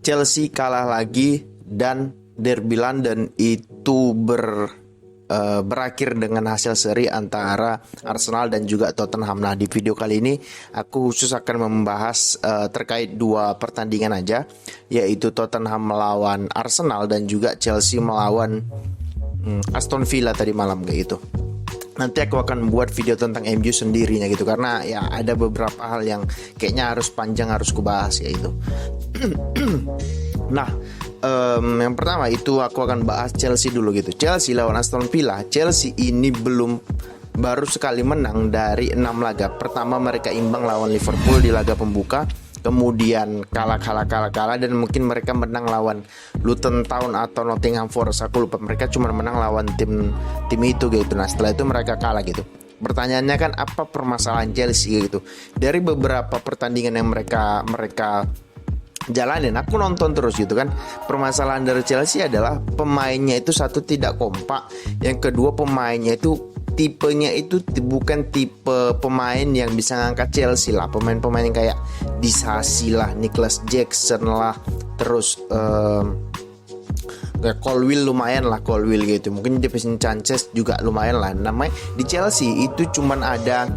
Chelsea kalah lagi dan Derby London itu berakhir dengan hasil seri antara Arsenal dan juga Tottenham. Nah, di video kali ini aku khusus akan membahas terkait dua pertandingan aja, yaitu Tottenham melawan Arsenal dan juga Chelsea melawan Aston Villa tadi malam kayak gitu. Nanti aku akan membuat video tentang MU sendirinya gitu, karena ya ada beberapa hal yang kayaknya harus panjang harus kubahas ya itu. Nah, yang pertama itu aku akan bahas Chelsea dulu gitu. Chelsea lawan Aston Villa. Chelsea ini baru sekali menang dari 6 laga. Pertama mereka imbang lawan Liverpool di laga pembuka, kemudian kalah dan mungkin mereka menang lawan Luton Town atau Nottingham Forest, aku lupa. Mereka cuma menang lawan tim itu gitu. Nah, setelah itu mereka kalah gitu. Pertanyaannya kan apa permasalahan Chelsea gitu. Dari beberapa pertandingan yang mereka jalanin, aku nonton terus gitu kan. Permasalahan dari Chelsea adalah pemainnya itu satu tidak kompak, yang kedua pemainnya itu tipenya itu bukan tipe pemain yang bisa ngangkat Chelsea lah. Pemain-pemain yang kayak Disasi lah, Nicholas Jackson lah, terus kayak Colwill lumayan lah, Colwill gitu. Mungkin Jefferson Sanchez juga lumayan lah. Namanya di Chelsea itu cuman ada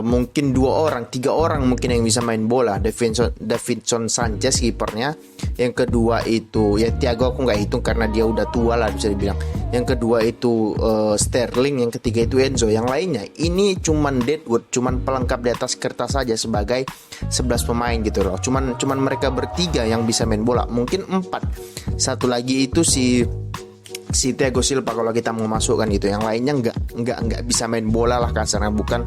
mungkin 3 orang mungkin yang bisa main bola. Davinson Sanchez kipernya, yang kedua itu ya Thiago aku nggak hitung karena dia udah tua lah bisa dibilang. Yang kedua itu Sterling, yang ketiga itu Enzo. Yang lainnya ini cuman Deadwood, cuman pelengkap di atas kertas saja sebagai 11 pemain gitu loh. Cuman mereka bertiga yang bisa main bola, mungkin 4. Satu lagi itu si Thiago Silva kalau kita mau masukkan gitu. Yang lainnya nggak bisa main bola lah kasarnya. Bukan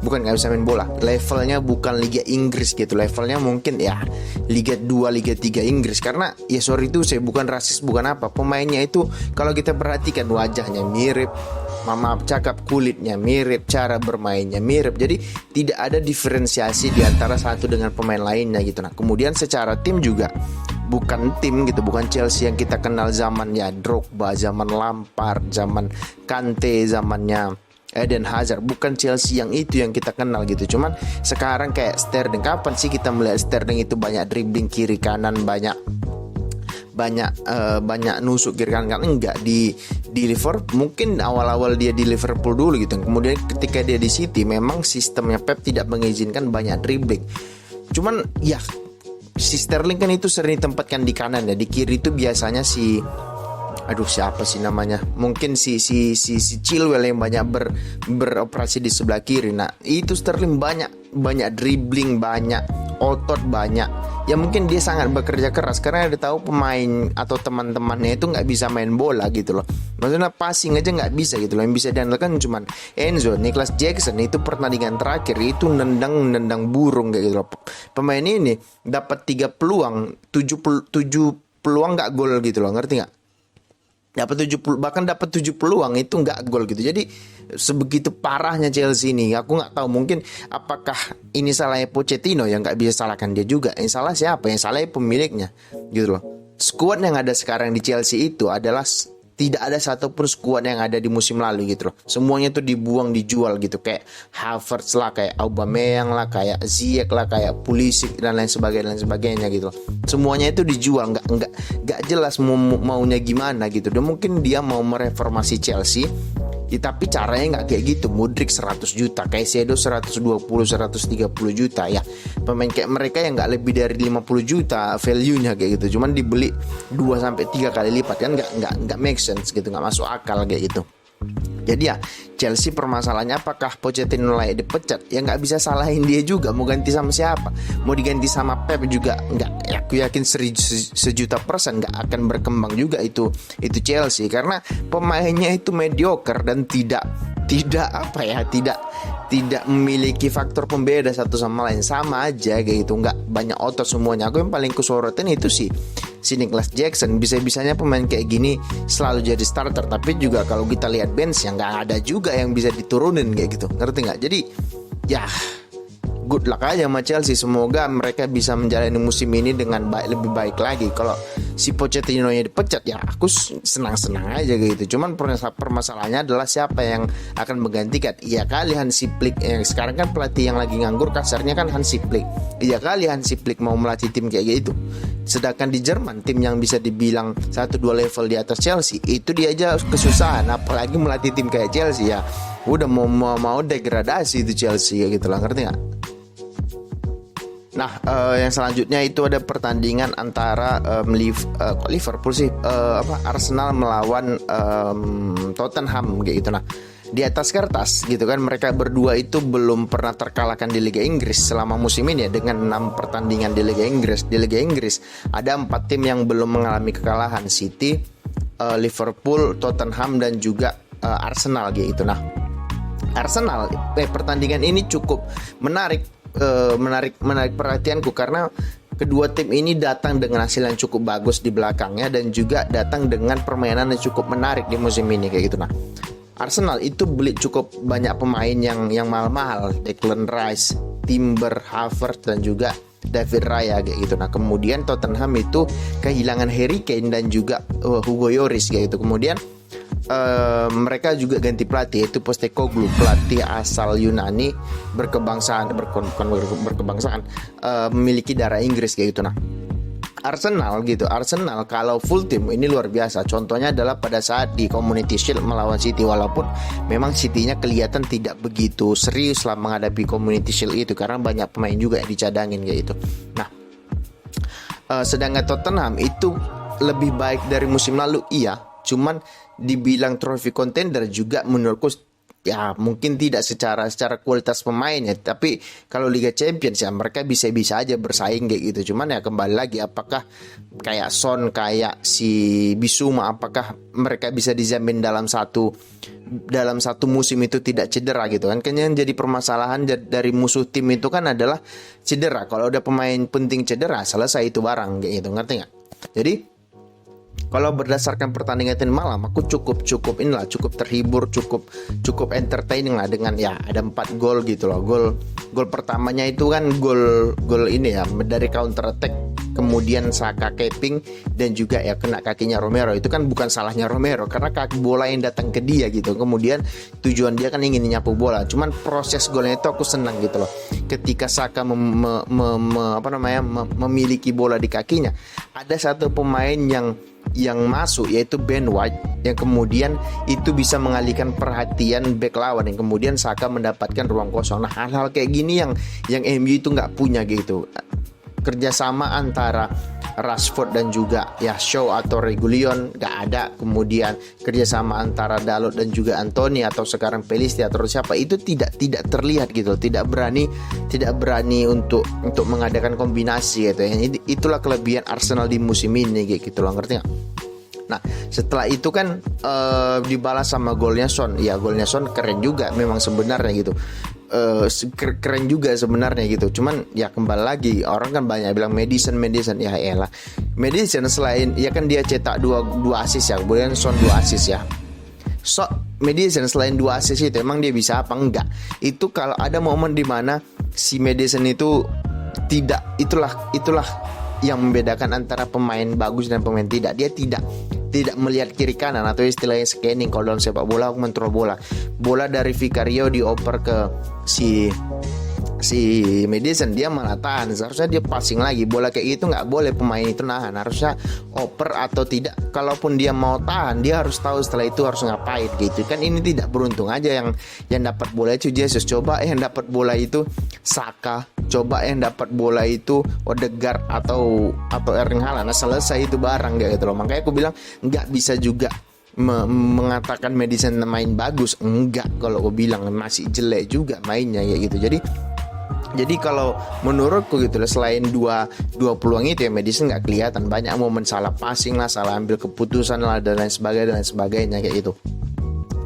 nggak bisa main bola, levelnya bukan Liga Inggris gitu. Levelnya mungkin ya Liga 2, Liga 3 Inggris. Karena ya sorry itu saya bukan rasis, bukan apa. Pemainnya itu kalau kita perhatikan wajahnya mirip, maaf cakap kulitnya mirip, cara bermainnya mirip. Jadi tidak ada diferensiasi di antara satu dengan pemain lainnya gitu. Nah, kemudian secara tim juga bukan tim gitu, bukan Chelsea yang kita kenal zaman ya Drogba, zaman Lampard, zaman Kante, zamannya Eden Hazard. Bukan Chelsea yang itu yang kita kenal gitu. Cuman sekarang kayak Sterling, kapan sih kita melihat Sterling itu banyak dribbling kiri kanan, banyak nusuk kiri kanan? Enggak di Liverpool. Mungkin awal-awal dia di Liverpool dulu gitu. Kemudian ketika dia di City memang sistemnya Pep tidak mengizinkan banyak dribbling. Cuman ya si Sterling kan itu sering ditempatkan di kanan ya. Di kiri itu biasanya siapa sih namanya? Mungkin si Chilwell yang banyak beroperasi di sebelah kiri. Nah, itu Sterling banyak dribbling, banyak otot, banyak. Ya mungkin dia sangat bekerja keras karena dia tahu pemain atau teman-temannya itu nggak bisa main bola gitu loh. Maksudnya passing aja nggak bisa gitu loh. Yang bisa diandalkan cuman Enzo. Nicholas Jackson itu pertandingan terakhir itu nendang burung kayak gitu loh. Pemain ini dapat 3 peluang, 7 peluang nggak gol gitu loh. Ngerti nggak? Dapat 7 peluang itu nggak gol gitu. Jadi sebegitu parahnya Chelsea ini. Aku nggak tahu, mungkin apakah ini salahnya Pochettino, yang nggak bisa salahkan dia juga. Yang salah siapa? Yang salah pemiliknya gitu loh. Skuad yang ada sekarang di Chelsea itu adalah tidak ada satupun skuad yang ada di musim lalu gitu loh. Semuanya tuh dijual gitu. Kayak Havertz lah, kayak Aubameyang lah, kayak Ziyech lah, kayak Pulisic dan lain sebagainya gitu loh. Semuanya itu dijual, nggak jelas maunya gimana gitu. Dan mungkin dia mau mereformasi Chelsea. Tapi caranya nggak kayak gitu. Mudryk 100 juta, Caicedo 120-130 juta ya. Pemain kayak mereka yang nggak lebih dari 50 juta value-nya kayak gitu. Cuman dibeli 2-3 kali lipat kan nggak make sense gitu, nggak masuk akal kayak gitu. Jadi ya Chelsea permasalahannya apakah Pochettino layak dipecat? Ya nggak bisa salahin dia juga. Mau ganti sama siapa? Mau diganti sama Pep juga nggak. Ya, aku yakin 1.000% nggak akan berkembang juga itu Chelsea, karena pemainnya itu mediocre dan tidak memiliki faktor pembeda satu sama lain. Sama aja kayak gitu, nggak banyak otot semuanya. Aku yang paling kusorotin itu si Nicholas Jackson. Bisa-bisanya pemain kayak gini selalu jadi starter, tapi juga kalau kita lihat bench yang nggak ada juga yang bisa diturunin kayak gitu, ngerti nggak? Jadi ya good luck aja sama Chelsea. Semoga mereka bisa menjalani musim ini dengan lebih baik lagi. Kalau si Pochettino nya dipecat ya aku senang-senang aja gitu. Cuman permasalahannya adalah siapa yang akan menggantikan. Iya kali Hansi Flick yang sekarang kan pelatih yang lagi nganggur kasarnya kan Hansi Flick. Iya kali Hansi Flick mau melatih tim kayak gitu. Sedangkan di Jerman, tim yang bisa dibilang 1-2 level di atas Chelsea, itu dia aja kesusahan, apalagi melatih tim kayak Chelsea ya. Udah mau degradasi itu Chelsea gitu lah, ngerti nggak? Nah, yang selanjutnya itu ada pertandingan antara Liverpool sih, Arsenal melawan Tottenham kayak gitu. Nah, di atas kertas gitu kan, mereka berdua itu belum pernah terkalahkan di Liga Inggris selama musim ini ya, dengan 6 pertandingan di Liga Inggris. Di Liga Inggris ada 4 tim yang belum mengalami kekalahan: City, Liverpool, Tottenham, dan juga Arsenal gitu. Nah, Arsenal pertandingan ini cukup menarik perhatianku karena kedua tim ini datang dengan hasil yang cukup bagus di belakangnya dan juga datang dengan permainan yang cukup menarik di musim ini kayak gitu. Nah, Arsenal itu beli cukup banyak pemain yang mahal-mahal, Declan Rice, Timber, Havertz, dan juga David Raya kayak gitu. Nah, kemudian Tottenham itu kehilangan Harry Kane dan juga Hugo Lloris kayak gitu. Kemudian mereka juga ganti pelatih, yaitu Postecoglou, pelatih asal Yunani berkebangsaan memiliki darah Inggris kayak gitu. Nah, Arsenal kalau full tim ini luar biasa. Contohnya adalah pada saat di Community Shield melawan City, walaupun memang City-nya kelihatan tidak begitu serius lah menghadapi Community Shield itu karena banyak pemain juga yang dicadangin kayak gitu. Nah, sedangkan Tottenham itu lebih baik dari musim lalu, iya, cuman dibilang trophy contender juga menurutku ya mungkin tidak secara kualitas pemainnya, tapi kalau Liga Champions ya mereka bisa aja bersaing kayak gitu. Cuman ya kembali lagi, apakah kayak Son, kayak si Bissouma, apakah mereka bisa dijamin dalam satu musim itu tidak cedera gitu kan? Kayaknya yang jadi permasalahan dari musuh tim itu kan adalah cedera. Kalau udah pemain penting cedera, selesai itu barang kayak gitu, ngerti nggak? Jadi kalau berdasarkan pertandingan tadi malam, aku cukup terhibur, cukup entertaining lah dengan ya ada 4 gol gitu loh. Gol pertamanya itu kan gol ini ya dari counter attack, kemudian Saka capping dan juga ya kena kakinya Romero. Itu kan bukan salahnya Romero karena kaki bola yang datang ke dia gitu. Kemudian tujuan dia kan ingin nyapu bola. Cuman proses golnya itu aku senang gitu loh. Ketika Saka memiliki bola di kakinya, ada satu pemain yang masuk, yaitu Ben White, yang kemudian itu bisa mengalihkan perhatian bek lawan, yang kemudian Saka mendapatkan ruang kosong. Nah, hal-hal kayak gini yang MU itu nggak punya gitu. Kerjasama antara Rashford dan juga ya Shaw atau Reguilon nggak ada. Kemudian kerjasama antara Dalot dan juga Anthony atau sekarang Pelistri atau siapa itu tidak terlihat gitu. Tidak berani untuk mengadakan kombinasi gitu. Itulah kelebihan Arsenal di musim ini gitu loh, ngerti nggak? Nah, setelah itu kan dibalas sama golnya Son. Ya, golnya Son keren juga memang sebenarnya gitu. Keren juga sebenarnya gitu. Cuman ya kembali lagi, orang kan banyak bilang Madison ya elah. Madison selain ya kan dia cetak 2 assist ya, kemudian Son 2 assist ya. So, Madison selain 2 assist itu emang dia bisa apa enggak? Itu kalau ada momen di mana si Madison itu tidak, itulah yang membedakan antara pemain bagus dan pemain tidak. Dia tidak melihat kiri kanan atau istilahnya scanning. Kalau dalam sepak bola aku kontrol bola dari Vicario dioper ke si Madison, dia malah tahan. Seharusnya dia passing lagi. Bola kayak gitu nggak boleh pemain itu nahan, harusnya oper atau tidak. Kalaupun dia mau tahan, dia harus tahu setelah itu harus ngapain gitu kan. Ini tidak beruntung aja yang dapat bola itu Jesus. Coba yang dapat bola itu Saka, coba yang dapat bola itu Odegaard atau Erling Haaland. Nah, selesai itu barang kayak gitu loh. Makanya aku bilang nggak bisa juga mengatakan Madison main bagus, enggak. Kalau aku bilang masih jelek juga mainnya ya gitu. Jadi kalau menurutku gitu lah, selain dua peluang itu ya Madison nggak kelihatan banyak momen salah passing lah, salah ambil keputusan lah dan lain sebagainya kayak gitu.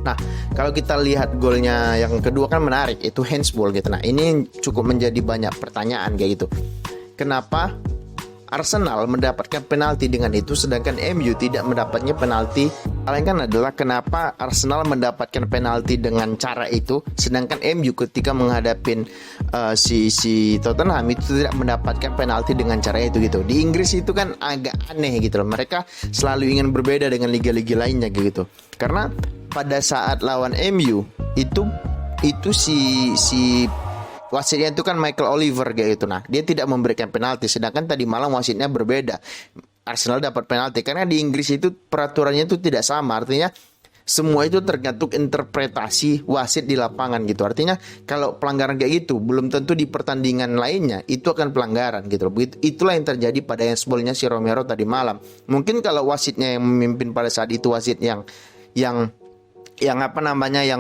Nah, kalau kita lihat golnya yang kedua kan menarik, itu handsball gitu. Nah, ini cukup menjadi banyak pertanyaan kayak gitu. Kenapa Arsenal mendapatkan penalti dengan itu sedangkan MU tidak mendapatnya penalti? Melainkan adalah kenapa Arsenal mendapatkan penalti dengan cara itu sedangkan MU ketika menghadapin si Tottenham itu tidak mendapatkan penalti dengan cara itu gitu. Di Inggris itu kan agak aneh gitu loh. Mereka selalu ingin berbeda dengan liga-liga lainnya gitu. Karena pada saat lawan MU itu si wasitnya itu kan Michael Oliver kayak gitu. Nah, dia tidak memberikan penalti, sedangkan tadi malam wasitnya berbeda. Arsenal dapat penalti karena di Inggris itu peraturannya itu tidak sama. Artinya semua itu tergantung interpretasi wasit di lapangan gitu. Artinya kalau pelanggaran kayak gitu belum tentu di pertandingan lainnya itu akan pelanggaran gitu. Itulah yang terjadi pada handsball-nya si Romero tadi malam. Mungkin kalau wasitnya yang memimpin pada saat itu, wasit yang yang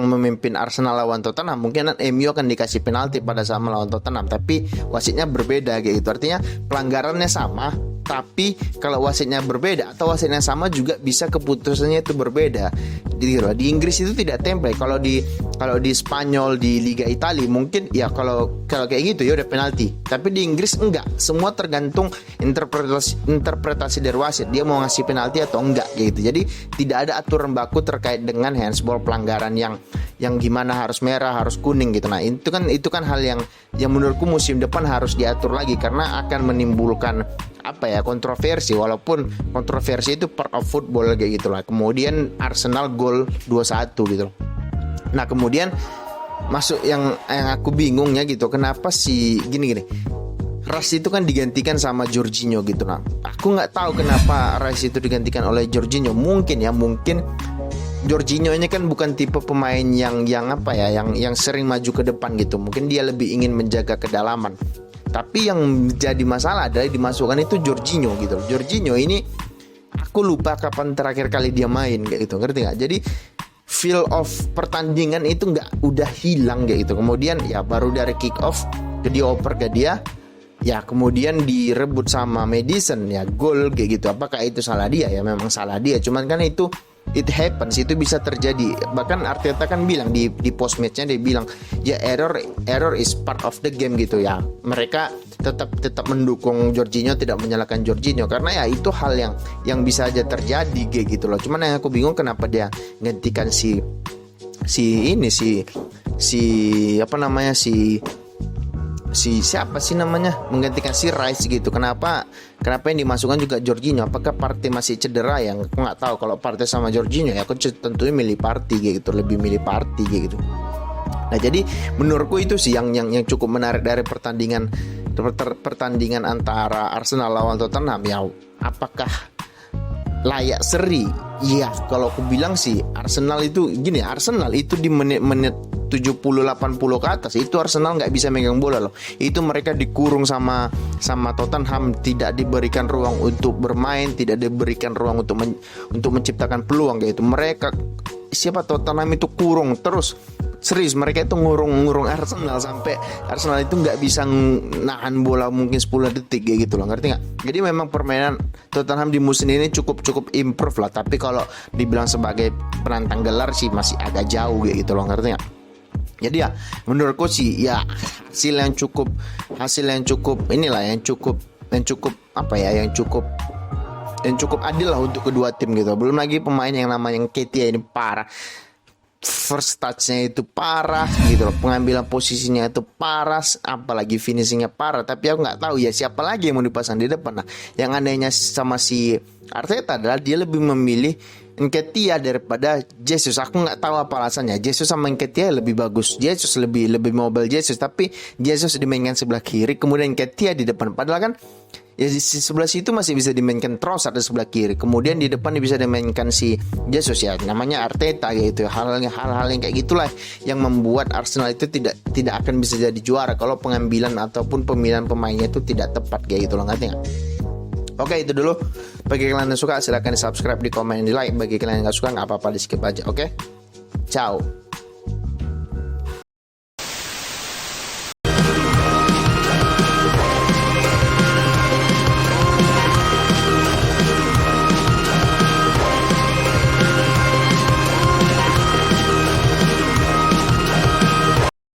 memimpin Arsenal lawan Tottenham, mungkin MU akan dikasih penalti pada saat melawan Tottenham, tapi wasitnya berbeda kayak gitu. Artinya pelanggarannya sama, tapi kalau wasitnya berbeda atau wasitnya sama juga bisa keputusannya itu berbeda. Di Inggris itu tidak template. Kalau di Spanyol, di Liga Italia mungkin ya kalau kayak gitu ya udah penalti. Tapi di Inggris enggak. Semua tergantung interpretasi dari wasit. Dia mau ngasih penalti atau enggak gitu. Jadi tidak ada aturan baku terkait dengan handsball pelanggaran yang gimana harus merah, harus kuning gitu. Nah, itu kan hal yang menurutku musim depan harus diatur lagi karena akan menimbulkan kontroversi, walaupun kontroversi itu part of football kayak gitu lah. Kemudian Arsenal gol 2-1 gitu. Nah, kemudian masuk yang aku bingungnya gitu, kenapa sih gini Rice itu kan digantikan sama Jorginho gitu. Nah, aku nggak tahu kenapa Rice itu digantikan oleh Jorginho. Mungkin Jorginho ini kan bukan tipe pemain yang sering maju ke depan gitu. Mungkin dia lebih ingin menjaga kedalaman. Tapi yang jadi masalah adalah dimasukkan itu Jorginho gitu. Jorginho ini aku lupa kapan terakhir kali dia main kayak gitu, ngerti nggak? Jadi feel of pertandingan itu udah hilang kayak gitu. Kemudian ya baru dari kick off dioper ke dia, ya kemudian direbut sama Maddison, ya gol kayak gitu. Apakah itu salah dia? Ya memang salah dia. Cuman kan it happens, itu bisa terjadi. Bahkan Arteta kan bilang di post matchnya, dia bilang ya error is part of the game gitu ya. Mereka tetap mendukung Jorginho, tidak menyalahkan Jorginho karena ya itu hal yang bisa aja terjadi kayak gitu loh. Cuman yang aku bingung kenapa dia gantikan menggantikan si Rice gitu. Kenapa yang dimasukkan juga Jorginho? Apakah Partey masih cedera? Yang aku nggak tahu. Kalau Partey sama Jorginho ya aku tentunya milih Partey gitu, lebih milih Partey gitu. Nah, jadi menurutku itu sih yang cukup menarik dari pertandingan antara Arsenal lawan Tottenham. Ya, apakah layak seri? Iya, kalau aku bilang sih Arsenal itu di menit 70-80 ke atas itu Arsenal nggak bisa megang bola loh. Itu mereka dikurung sama Tottenham, tidak diberikan ruang untuk bermain, tidak diberikan ruang untuk menciptakan peluang kayak itu. Tottenham itu kurung terus. Serius, mereka itu ngurung Arsenal sampai Arsenal itu nggak bisa nahan bola mungkin 10 detik kayak gitu loh, ngerti nggak? Jadi memang permainan Tottenham di musim ini cukup improve lah. Tapi kalau dibilang sebagai penantang gelar sih masih agak jauh kayak gitu loh, ngerti nggak? Jadi ya menurutku sih ya hasil yang cukup adil lah untuk kedua tim gitu. Belum lagi pemain yang namanya Nketiah ini parah. First touch-nya itu parah gitu loh, pengambilan posisinya itu parah, apalagi finishingnya parah. Tapi aku nggak tahu ya siapa lagi yang mau dipasang di depan. Nah, yang anehnya sama si Arteta adalah dia lebih memilih Nketiah daripada Jesus. Aku nggak tahu apa alasannya. Jesus sama Nketiah lebih bagus. Jesus lebih mobile tapi Jesus dimainkan sebelah kiri, kemudian Nketiah di depan. Padahal kan ya di sebelah situ masih bisa dimainkan Trossard di sebelah kiri, kemudian di depan bisa dimainkan si Jesus. Ya namanya Arteta gitu. Hal-hal yang kayak gitulah yang membuat Arsenal itu tidak akan bisa jadi juara kalau pengambilan ataupun pemilihan pemainnya itu tidak tepat kayak gitu loh, ngerti nggak? Oke, itu dulu. Bagi kalian yang suka silahkan di subscribe, di komen, di like. Bagi kalian yang nggak suka nggak apa-apa, di skip aja. Oke, ciao.